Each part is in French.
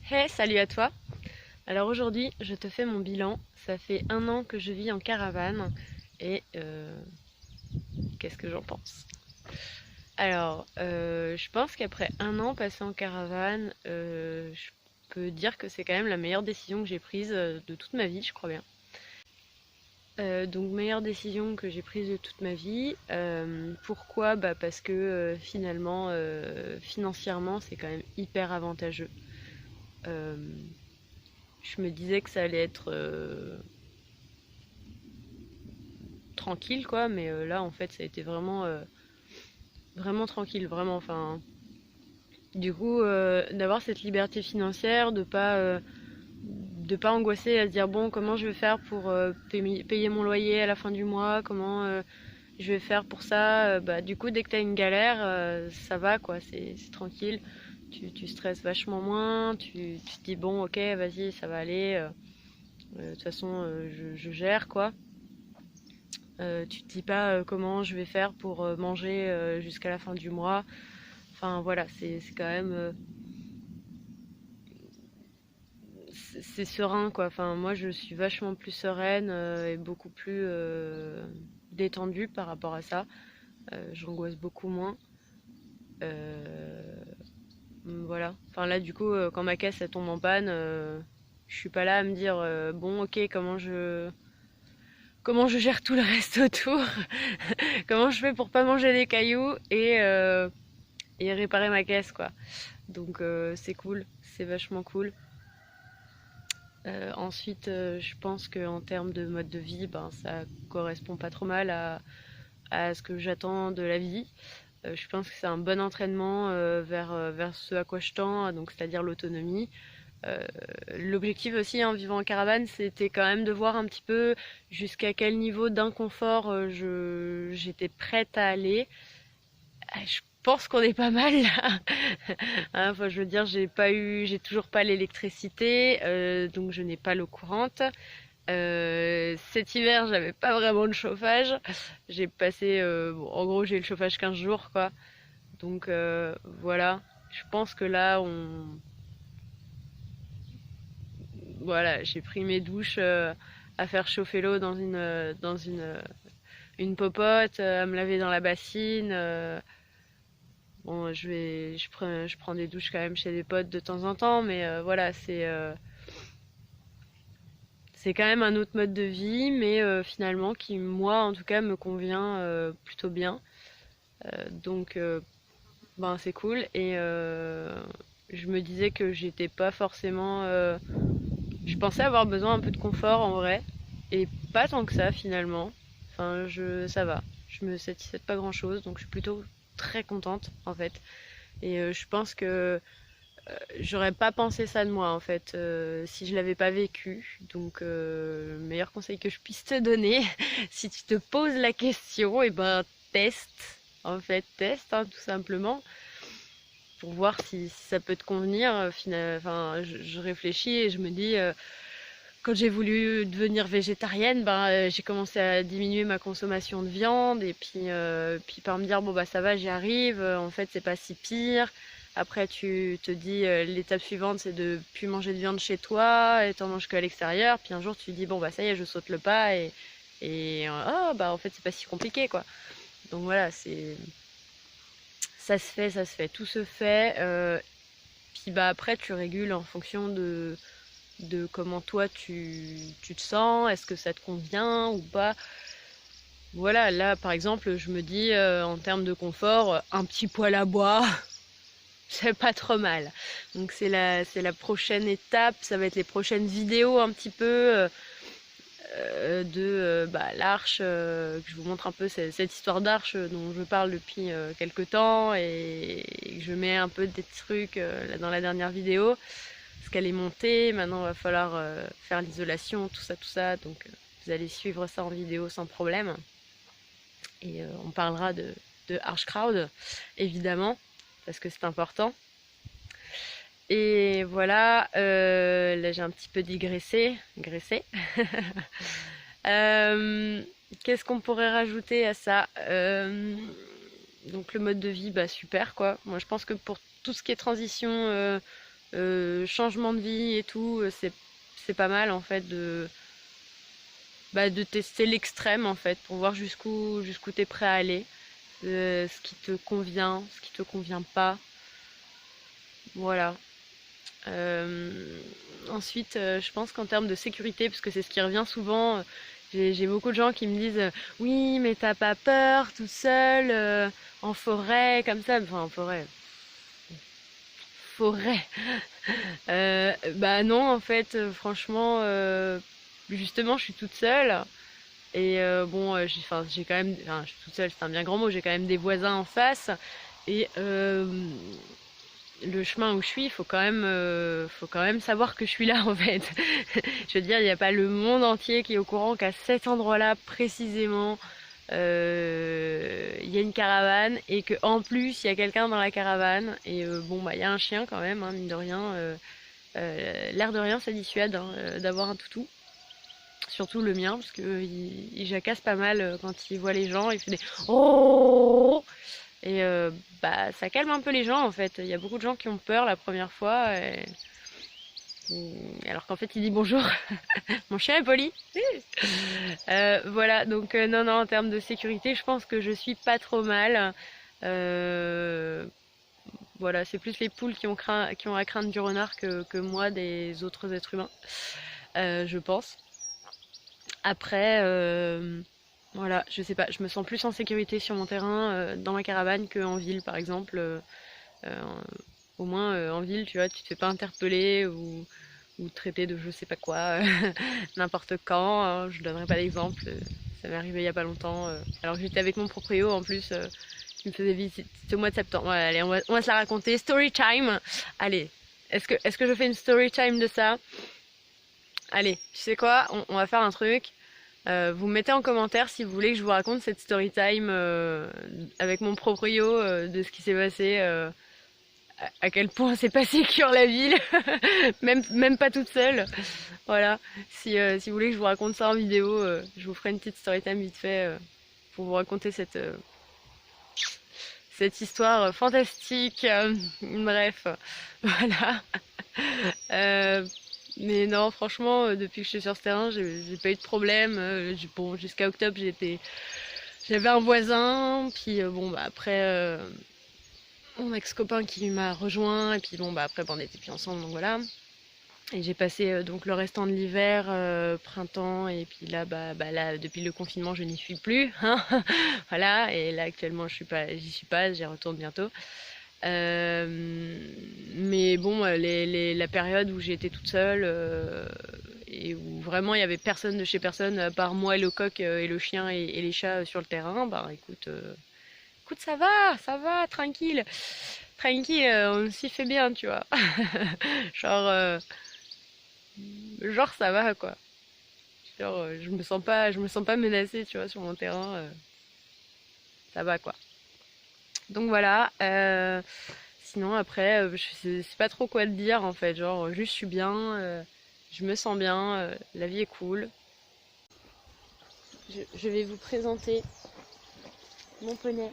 Hey, salut à toi! Alors aujourd'hui, je te fais mon bilan. Ça fait 1 an que je vis en caravane et qu'est-ce que j'en pense? Alors, je pense qu'après 1 an passé en caravane, je peux dire que c'est quand même la meilleure décision que j'ai prise de toute ma vie, je crois bien. Donc meilleure décision que j'ai prise de toute ma vie. Pourquoi? Bah parce que finalement, financièrement, c'est quand même hyper avantageux. Euh, je me disais que ça allait être tranquille quoi, mais là en fait ça a été vraiment tranquille, vraiment. Enfin, du coup, d'avoir cette liberté financière, de pas angoisser à se dire bon comment je vais faire pour payer mon loyer à la fin du mois, comment je vais faire pour ça. Bah du coup dès que t'as une galère, ça va quoi, c'est tranquille. Tu stresses vachement moins, tu te dis bon ok vas-y ça va aller, de toute façon je gère quoi. Tu te dis pas comment je vais faire pour manger jusqu'à la fin du mois. Enfin voilà, c'est quand même c'est serein quoi. Enfin moi je suis vachement plus sereine et beaucoup plus détendue par rapport à ça. J'angoisse beaucoup moins. Euh, voilà. Enfin là du coup quand ma caisse elle tombe en panne, je suis pas là à me dire bon ok comment je gère tout le reste autour, comment je fais pour pas manger des cailloux et réparer ma caisse quoi. Donc c'est cool, c'est vachement cool. Ensuite, je pense qu'en termes de mode de vie, ben, ça correspond pas trop mal à ce que j'attends de la vie. Je pense que c'est un bon entraînement vers ce à quoi je tends, donc c'est-à-dire l'autonomie. Euh, L'objectif aussi en vivant en caravane, c'était quand même de voir un petit peu jusqu'à quel niveau d'inconfort j'étais prête à aller. Je pense qu'on est pas mal là. Hein, enfin, je veux dire, j'ai toujours pas l'électricité, donc je n'ai pas l'eau courante. Cet hiver, j'avais pas vraiment de chauffage. J'ai passé, bon, en gros, j'ai eu le chauffage 15 jours, quoi. Donc voilà. Je pense que là, voilà, j'ai pris mes douches à faire chauffer l'eau dans une popote, à me laver dans la bassine. Bon, je prends des douches quand même chez des potes de temps en temps, mais voilà, c'est quand même un autre mode de vie, mais finalement qui, moi, en tout cas, me convient plutôt bien. Donc, ben, c'est cool. Et je me disais que j'étais pas forcément. Je pensais avoir besoin un peu de confort en vrai, et pas tant que ça finalement. Enfin, ça va. Je me satisfais de pas grand chose, donc je suis plutôt très contente en fait. Et je pense que j'aurais pas pensé ça de moi en fait si je l'avais pas vécu. Donc le meilleur conseil que je puisse te donner, si tu te poses la question, et ben teste. En fait, teste hein, tout simplement pour voir si ça peut te convenir. Enfin, je réfléchis et je me dis quand j'ai voulu devenir végétarienne, ben j'ai commencé à diminuer ma consommation de viande et puis par me dire bon bah ça va, j'y arrive. En fait, c'est pas si pire. Après, tu te dis l'étape suivante, c'est de plus manger de viande chez toi et t'en manges qu'à l'extérieur. Puis un jour, tu te dis bon bah ça y est, je saute le pas et ah bah en fait c'est pas si compliqué quoi. Donc voilà, ça se fait, tout se fait. Puis bah après, tu régules en fonction de comment toi tu te sens, est-ce que ça te convient ou pas. Voilà, là par exemple, je me dis en termes de confort, un petit poêle à bois, c'est pas trop mal. Donc c'est la prochaine étape, ça va être les prochaines vidéos un petit peu de bah, l'arche, que je vous montre un peu cette histoire d'arche dont je parle depuis quelques temps et que je mets un peu des trucs là, dans la dernière vidéo parce qu'elle est montée. Maintenant, il va falloir faire l'isolation, tout ça. Donc, vous allez suivre ça en vidéo sans problème. Et on parlera de Archcrowd, évidemment, parce que c'est important. Et voilà, là j'ai un petit peu graissé. Euh, Qu'est-ce qu'on pourrait rajouter à ça? Donc le mode de vie, bah super quoi. Moi je pense que pour tout ce qui est transition changement de vie et tout, c'est pas mal en fait de tester l'extrême en fait pour voir jusqu'où t'es prêt à aller, ce qui te convient, ce qui te convient pas. Voilà. Ensuite, je pense qu'en termes de sécurité, parce que c'est ce qui revient souvent, j'ai beaucoup de gens qui me disent oui, mais t'as pas peur tout seul en forêt comme ça, enfin en forêt. Bah non, en fait, franchement, justement, je suis toute seule. Et bon, j'ai quand même, enfin, je suis toute seule, c'est un bien grand mot, j'ai quand même des voisins en face. Et le chemin où je suis, faut quand même savoir que je suis là en fait. Je veux dire, il n'y a pas le monde entier qui est au courant qu'à cet endroit-là précisément, il y a une caravane et que en plus il y a quelqu'un dans la caravane. Et bon, bah il y a un chien quand même, hein, mine de rien. L'air de rien, ça dissuade hein, d'avoir un toutou. Surtout le mien, parce que il jacasse pas mal quand il voit les gens. Il fait des oh et bah ça calme un peu les gens en fait. Il y a beaucoup de gens qui ont peur la première fois, alors qu'en fait il dit bonjour. Mon chien est poli. Voilà, donc non, non, en termes de sécurité, je pense que je suis pas trop mal. Euh, voilà, c'est plus les poules qui ont la crainte du renard que moi des autres êtres humains, je pense. Après, voilà, je sais pas, je me sens plus en sécurité sur mon terrain, dans ma caravane qu'en ville, par exemple. Euh, Au moins, en ville, tu vois, tu te fais pas interpeller ou traiter de je sais pas quoi, n'importe quand, hein. Je donnerai pas d'exemple. Ça m'est arrivé il y a pas longtemps. Alors que j'étais avec mon proprio en plus, qui me faisait visiter au mois de septembre. Ouais, allez, on va se la raconter. Story time. Allez, est-ce que je fais une story time de ça? Allez, tu sais quoi? On va faire un truc. Vous me mettez en commentaire si vous voulez que je vous raconte cette story time avec mon proprio de ce qui s'est passé, à quel point c'est pas sécure la ville, même pas toute seule. Voilà. Si vous voulez que je vous raconte ça en vidéo, je vous ferai une petite story time vite fait pour vous raconter cette histoire fantastique. Bref, voilà. Euh, mais non, franchement, depuis que je suis sur ce terrain, j'ai pas eu de problème. Bon, jusqu'à octobre, j'avais un voisin, puis bon, bah après, mon ex-copain qui m'a rejoint, et puis bon, bah après, bah, on était plus ensemble, donc voilà. Et j'ai passé donc le restant de l'hiver, printemps, et puis là, bah là, depuis le confinement, je n'y suis plus, hein. Voilà. Et là, actuellement, j'y suis pas, j'y retourne bientôt. Mais bon, la période où j'ai été toute seule et où vraiment il y avait personne de chez personne à part moi et le coq et le chien et les chats sur le terrain, bah écoute, ça va, tranquille, tranquille, on s'y fait bien, tu vois. Genre, genre ça va quoi. Genre, je me sens pas menacée, tu vois, sur mon terrain, ça va quoi. Donc voilà. Sinon après, je sais pas trop quoi te dire en fait. Genre juste je suis bien, je me sens bien, la vie est cool. Je vais vous présenter mon poney.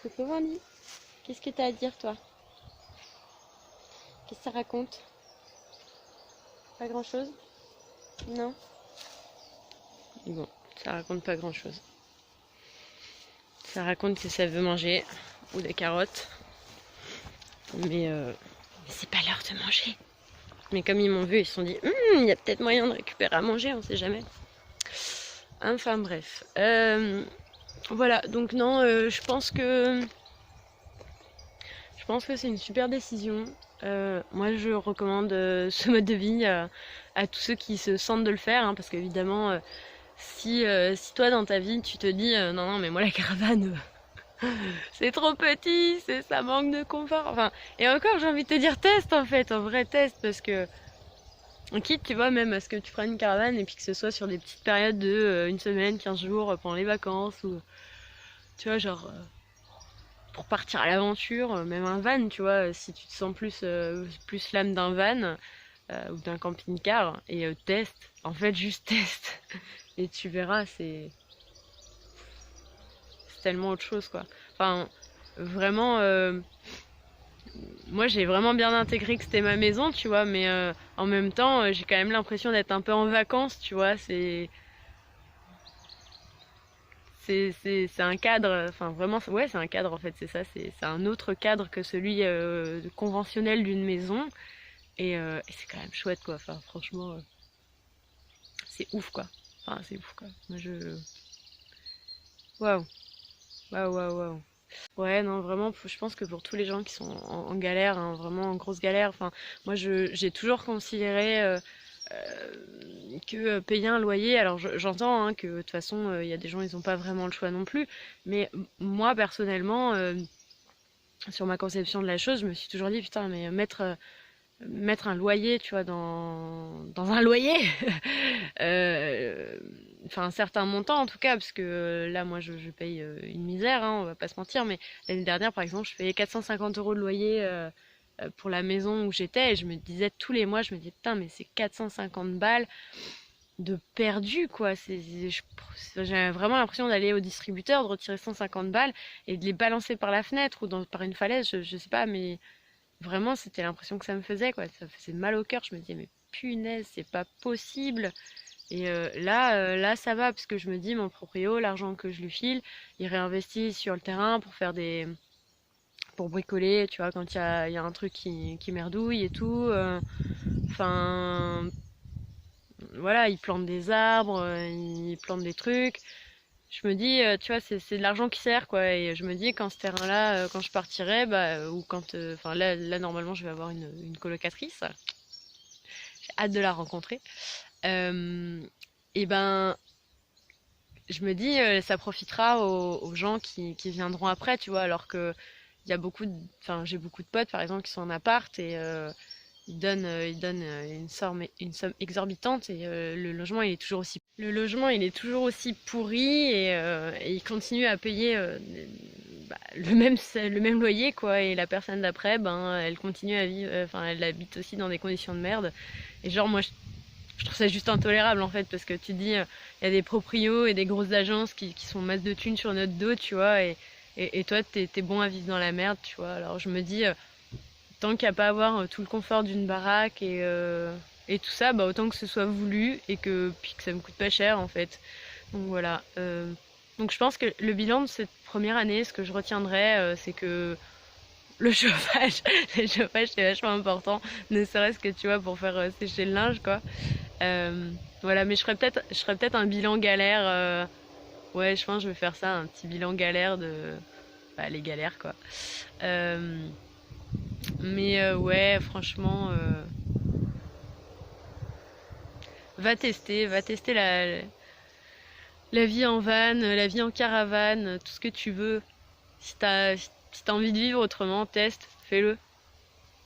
Coucou Andy, qu'est-ce que t'as à dire toi? Qu'est-ce que ça raconte? Pas grand-chose? Non? Bon, ça raconte pas grand-chose. Ça raconte que ça veut manger ou des carottes, mais c'est pas l'heure de manger. Mais comme ils m'ont vu, ils se sont dit, il y a peut-être moyen de récupérer à manger, on sait jamais. Enfin bref. Voilà, donc non, je pense que c'est une super décision. Moi, je recommande ce mode de vie à tous ceux qui se sentent de le faire, hein, parce qu'évidemment, si toi dans ta vie tu te dis non, non, mais moi la caravane, c'est trop petit, ça manque de confort. Enfin, et encore, j'ai envie de te dire test en fait, un vrai test, parce que quitte, tu vois, même à ce que tu prennes une caravane et puis que ce soit sur des petites périodes de une semaine, 15 jours pendant les vacances, ou tu vois, genre pour partir à l'aventure, même un van, tu vois, si tu te sens plus l'âme d'un van ou d'un camping-car, et teste, en fait, juste teste, et tu verras, c'est tellement autre chose, quoi. Enfin, vraiment, moi j'ai vraiment bien intégré que c'était ma maison, tu vois, mais en même temps, j'ai quand même l'impression d'être un peu en vacances, tu vois. C'est un cadre, enfin vraiment, ouais, c'est un cadre en fait, c'est ça, c'est un autre cadre que celui conventionnel d'une maison, et c'est quand même chouette quoi. Enfin, franchement, c'est ouf quoi. Enfin, c'est ouf quoi. Moi je, waouh, waouh, waouh, waouh. Ouais, non, vraiment, je pense que pour tous les gens qui sont en galère, hein, vraiment en grosse galère, enfin, moi, j'ai toujours considéré que payer un loyer, alors j'entends hein, que de toute façon, il y a des gens, ils n'ont pas vraiment le choix non plus, mais moi, personnellement, sur ma conception de la chose, je me suis toujours dit, putain, mais mettre un loyer, tu vois, dans un loyer, euh, enfin un certain montant en tout cas, parce que là, moi, je paye une misère, hein, on va pas se mentir, mais l'année dernière, par exemple, je payais 450 euros de loyer pour la maison où j'étais, et je me disais tous les mois, je me disais, putain, mais c'est 450 balles de perdu, quoi. J'ai vraiment l'impression d'aller au distributeur, de retirer 150 balles et de les balancer par la fenêtre ou par une falaise, je sais pas, mais vraiment, c'était l'impression que ça me faisait, quoi. Ça me faisait mal au cœur. Je me disais, mais punaise, c'est pas possible. Et là, ça va, parce que je me dis, mon proprio, l'argent que je lui file, il réinvestit sur le terrain pour pour bricoler, tu vois, quand il y a un truc qui merdouille et tout. Enfin, voilà, il plante des arbres, il plante des trucs. Je me dis, tu vois, c'est de l'argent qui sert, quoi. Et je me dis, quand ce terrain-là, quand je partirai, bah, ou quand, enfin, là, normalement, je vais avoir une colocatrice. J'ai hâte de la rencontrer. Euh, et ben, je me dis, ça profitera aux gens qui viendront après, tu vois. Alors que il y a enfin, j'ai beaucoup de potes, par exemple, qui sont en appart et ils donnent une somme exorbitante et le logement, il est toujours aussi pourri et ils continuent à payer bah, le même loyer, quoi. Et la personne d'après, ben, elle continue à vivre, enfin, elle habite aussi dans des conditions de merde. Et genre, moi, je trouve ça juste intolérable, en fait, parce que tu te dis, il y a des proprios et des grosses agences qui sont masse de thunes sur notre dos, tu vois, et toi, t'es bon à vivre dans la merde, tu vois. Alors, je me dis, tant qu'il n'y a pas à avoir tout le confort d'une baraque et tout ça, bah autant que ce soit voulu et puis que ça me coûte pas cher en fait. Donc voilà. Donc je pense que le bilan de cette première année, ce que je retiendrai, c'est que le chauffage, le chauffage c'est vachement important, ne serait-ce que tu vois pour faire sécher le linge quoi. Voilà, mais je ferais peut-être un bilan galère. Ouais, je pense que je vais faire ça, un petit bilan galère bah, les galères quoi. Euh, mais ouais, franchement, va tester la vie en van, la vie en caravane, tout ce que tu veux. Si t'as envie de vivre autrement, teste, fais-le.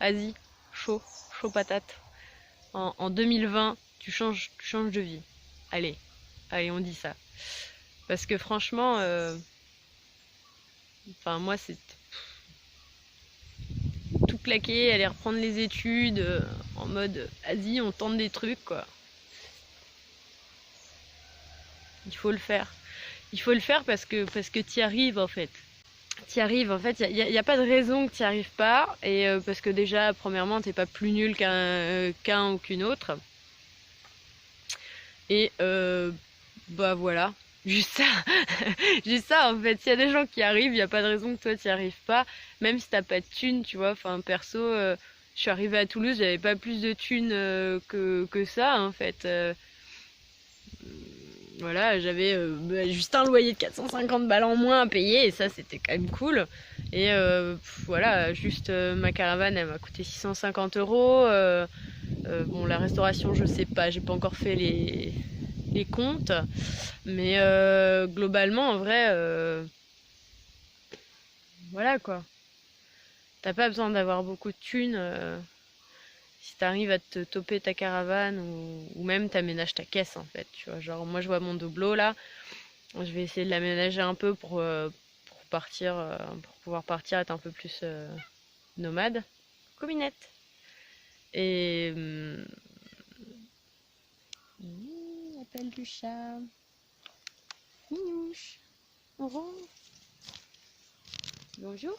Vas-y, chaud, chaud patate. En 2020, tu changes de vie. Allez, allez, on dit ça. Parce que franchement, enfin moi c'est tout claquer, aller reprendre les études en mode, vas-y, on tente des trucs quoi. Il faut le faire. Il faut le faire parce que t'y arrives en fait. T'y arrives, en fait, y a pas de raison que t'y arrives pas, et parce que déjà, premièrement, t'es pas plus nul qu'un ou qu'une autre, et bah voilà, juste ça, juste ça, en fait, s'il y a des gens qui arrivent, y a pas de raison que toi t'y arrives pas, même si t'as pas de thunes, tu vois, enfin, perso, je suis arrivée à Toulouse, j'avais pas plus de thunes que ça, en fait, voilà, j'avais bah, juste un loyer de 450 balles en moins à payer et ça c'était quand même cool. Et voilà, juste ma caravane elle m'a coûté 650 euros. Bon, la restauration, je sais pas, j'ai pas encore fait les comptes. Mais globalement, en vrai, voilà quoi. T'as pas besoin d'avoir beaucoup de thunes. Si t'arrives à te toper ta caravane ou même t'aménages ta caisse en fait. Tu vois, genre moi je vois mon doblo là. Je vais essayer de l'aménager un peu pour partir, pour pouvoir partir, être un peu plus nomade. Cominette. Et appel du chat. Minouche. Bonjour. Bonjour.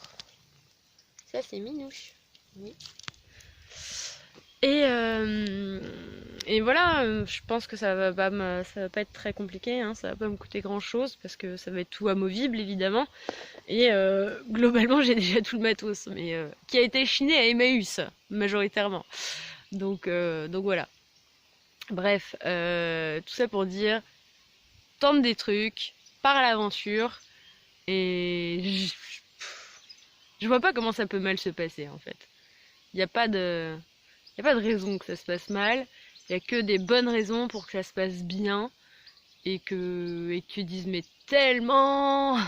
Ça c'est Minouche. Oui. Et, euh, et voilà, je pense que ça va pas être très compliqué, hein, ça va pas me coûter grand chose parce que ça va être tout amovible évidemment. Et globalement, j'ai déjà tout le matos, mais qui a été chiné à Emmaüs majoritairement. Donc voilà. Bref, tout ça pour dire, tente des trucs, pars à l'aventure, et je vois pas comment ça peut mal se passer en fait. Il n'y a pas de, y a pas de raison que ça se passe mal. Il y a que des bonnes raisons pour que ça se passe bien et que tu dises mais tellement,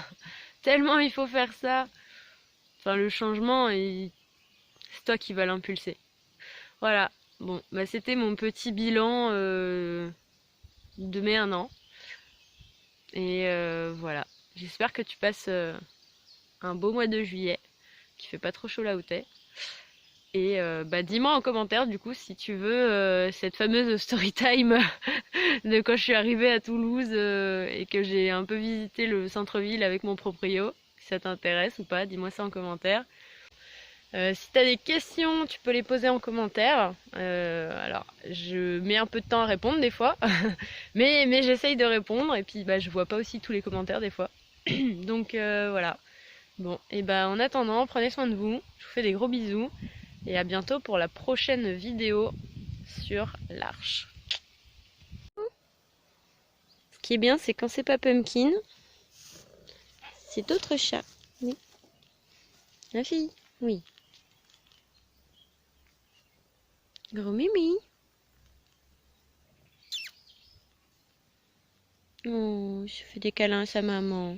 tellement il faut faire ça. Enfin le changement, c'est toi qui vas l'impulser. Voilà. Bon, bah c'était mon petit bilan de mes 1 an. Et voilà. J'espère que tu passes un beau mois de juillet, qu'il fait pas trop chaud là où t'es. Et bah dis-moi en commentaire du coup si tu veux cette fameuse story time de quand je suis arrivée à Toulouse et que j'ai un peu visité le centre-ville avec mon proprio. Si ça t'intéresse ou pas, dis-moi ça en commentaire. Si t'as des questions, tu peux les poser en commentaire. Alors, je mets un peu de temps à répondre des fois, mais j'essaye de répondre et puis bah je vois pas aussi tous les commentaires des fois. Donc voilà. Bon, et bah en attendant, prenez soin de vous. Je vous fais des gros bisous et à bientôt pour la prochaine vidéo sur l'Arche. Ce qui est bien, c'est quand c'est pas Pumpkin, c'est d'autres chats. Oui. La fille. Oui. Gros Mimi. Oh, je fais des câlins à sa maman.